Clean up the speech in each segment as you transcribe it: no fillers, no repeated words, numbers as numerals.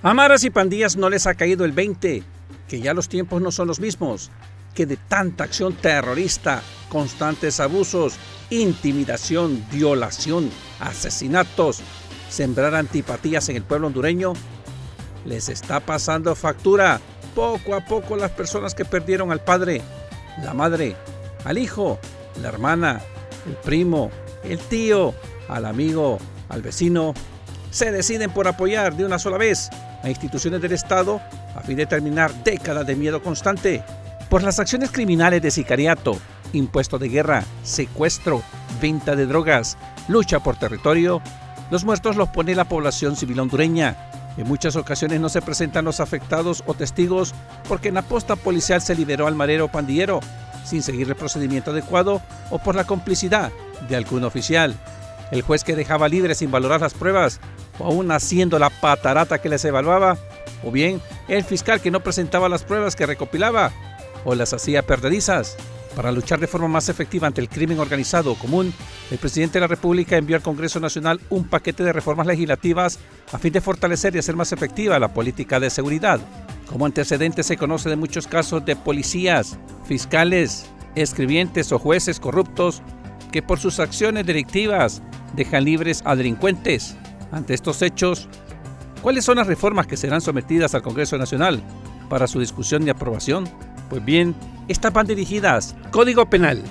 A maras y pandillas no les ha caído el 20, que ya los tiempos no son los mismos, que de tanta acción terrorista, constantes abusos, intimidación, violación, asesinatos, sembrar antipatías en el pueblo hondureño, les está pasando factura poco a poco las personas que perdieron al padre, la madre, al hijo, la hermana, el primo, el tío, al amigo, al vecino. Se deciden por apoyar de una sola vez a instituciones del Estado a fin de terminar décadas de miedo constante por las acciones criminales de sicariato, impuesto de guerra, secuestro, venta de drogas, lucha por territorio. Los muertos los pone la población civil hondureña. En muchas ocasiones no se presentan los afectados o testigos porque en la posta policial se liberó al marero pandillero sin seguir el procedimiento adecuado o por la complicidad de algún oficial. El juez que dejaba libre sin valorar las pruebas o aún haciendo la patarata que les evaluaba, o bien el fiscal que no presentaba las pruebas que recopilaba o las hacía perdedizas. Para luchar de forma más efectiva ante el crimen organizado o común, el presidente de la República envió al Congreso Nacional un paquete de reformas legislativas a fin de fortalecer y hacer más efectiva la política de seguridad. Como antecedente se conoce de muchos casos de policías, fiscales, escribientes o jueces corruptos que por sus acciones delictivas dejan libres a delincuentes. Ante estos hechos, ¿cuáles son las reformas que serán sometidas al Congreso Nacional para su discusión y aprobación? Pues bien, estas van dirigidas: Código Penal,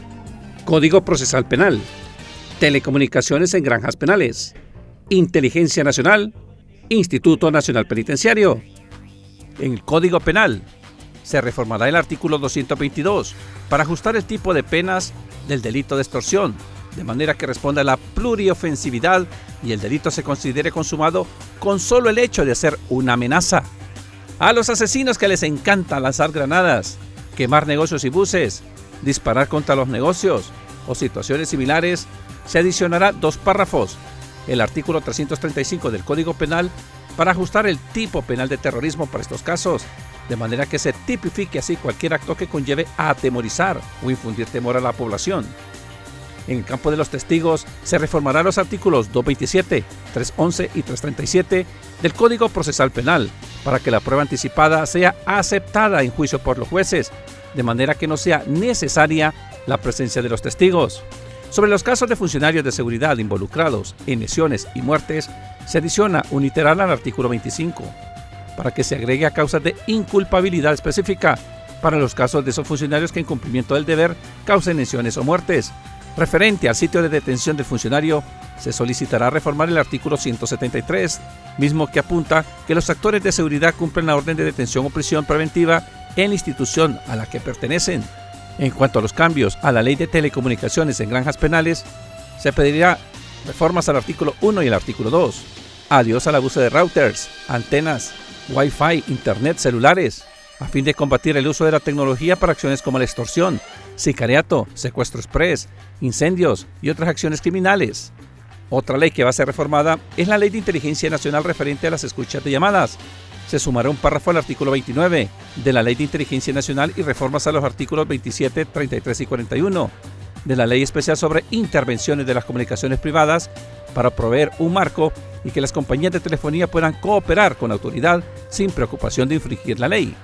Código Procesal Penal, Telecomunicaciones en Granjas Penales, Inteligencia Nacional, Instituto Nacional Penitenciario. En el Código Penal se reformará el artículo 222 para ajustar el tipo de penas del delito de extorsión, de manera que responda a la pluriofensividad y el delito se considere consumado con solo el hecho de hacer una amenaza. A los asesinos que les encanta lanzar granadas, quemar negocios y buses, disparar contra los negocios o situaciones similares, se adicionará 2 párrafos, el artículo 335 del Código Penal, para ajustar el tipo penal de terrorismo para estos casos, de manera que se tipifique así cualquier acto que conlleve a atemorizar o infundir temor a la población. En el campo de los testigos, se reformarán los artículos 227, 311 y 337 del Código Procesal Penal para que la prueba anticipada sea aceptada en juicio por los jueces, de manera que no sea necesaria la presencia de los testigos. Sobre los casos de funcionarios de seguridad involucrados en lesiones y muertes, se adiciona un literal al artículo 25 para que se agregue a causas de inculpabilidad específica para los casos de esos funcionarios que en cumplimiento del deber causen lesiones o muertes. Referente al sitio de detención del funcionario, se solicitará reformar el artículo 173, mismo que apunta que los actores de seguridad cumplen la orden de detención o prisión preventiva en la institución a la que pertenecen. En cuanto a los cambios a la Ley de Telecomunicaciones en Granjas Penales, se pedirá reformas al artículo 1 y el artículo 2. Adiós al abuso de routers, antenas, Wi-Fi, internet, celulares, a fin de combatir el uso de la tecnología para acciones como la extorsión, sicariato, secuestro express, incendios y otras acciones criminales. Otra ley que va a ser reformada es la Ley de Inteligencia Nacional referente a las escuchas de llamadas. Se sumará un párrafo al artículo 29 de la Ley de Inteligencia Nacional y reformas a los artículos 27, 33 y 41 de la Ley Especial sobre Intervenciones de las Comunicaciones Privadas para proveer un marco y que las compañías de telefonía puedan cooperar con la autoridad sin preocupación de infringir la ley.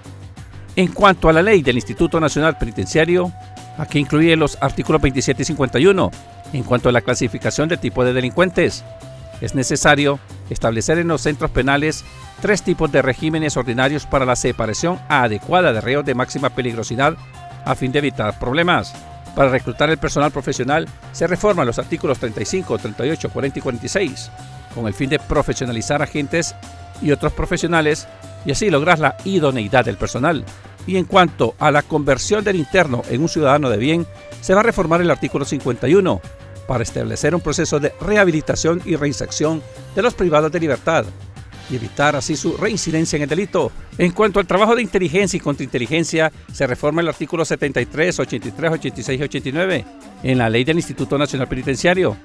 En cuanto a la ley del Instituto Nacional Penitenciario, aquí incluye los artículos 27 y 51. En cuanto a la clasificación de tipo de delincuentes, es necesario establecer en los centros penales 3 tipos de regímenes ordinarios para la separación adecuada de reos de máxima peligrosidad a fin de evitar problemas. Para reclutar el personal profesional se reforman los artículos 35, 38, 40 y 46 con el fin de profesionalizar agentes y otros profesionales y así lograr la idoneidad del personal. Y en cuanto a la conversión del interno en un ciudadano de bien, se va a reformar el artículo 51 para establecer un proceso de rehabilitación y reinserción de los privados de libertad y evitar así su reincidencia en el delito. En cuanto al trabajo de inteligencia y contrainteligencia, se reforma el artículo 73, 83, 86 y 89 en la Ley del Instituto Nacional Penitenciario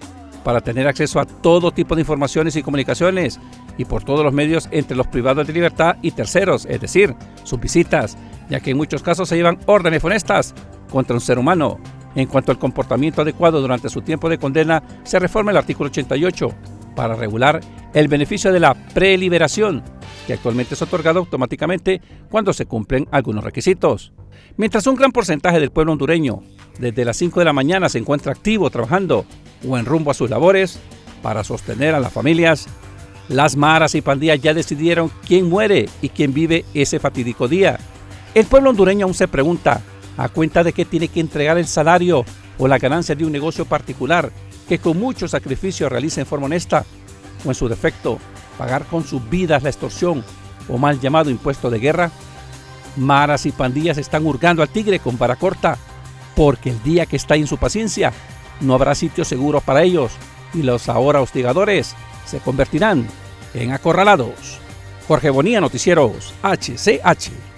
para tener acceso a todo tipo de informaciones y comunicaciones y por todos los medios entre los privados de libertad y terceros, es decir, sus visitas, ya que en muchos casos se llevan órdenes funestas contra un ser humano. En cuanto al comportamiento adecuado durante su tiempo de condena, se reforma el artículo 88 para regular el beneficio de la preliberación que actualmente es otorgado automáticamente cuando se cumplen algunos requisitos. Mientras un gran porcentaje del pueblo hondureño desde las 5 de la mañana se encuentra activo trabajando o en rumbo a sus labores para sostener a las familias, las maras y pandillas ya decidieron quién muere y quién vive ese fatídico día. El pueblo hondureño aún se pregunta a cuenta de qué tiene que entregar el salario o la ganancia de un negocio particular que con mucho sacrificio realiza en forma honesta, o en su defecto, pagar con sus vidas la extorsión o mal llamado impuesto de guerra. Maras y pandillas están hurgando al tigre con vara corta, porque el día que está en su paciencia no habrá sitio seguro para ellos y los ahora hostigadores se convertirán en acorralados. Jorge Bonilla, Noticieros HCH.